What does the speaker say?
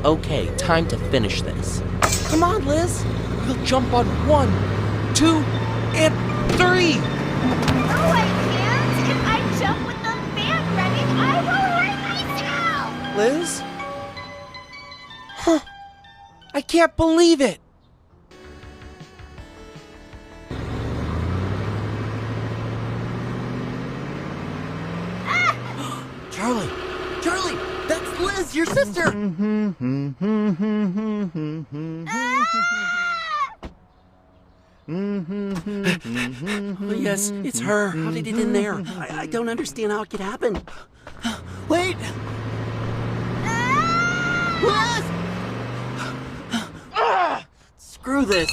Okay, time to finish this. Come on, Liz. We'll jump on 1, 2, and 3. No, I can't. If I jump with the fan running, I will hurt myself. Liz? Huh. I can't believe it. Charlie! Charlie! That's Liz, your sister! Yes, it's her. How did it get in there? I don't understand how it could happen. Wait! Liz! Screw this.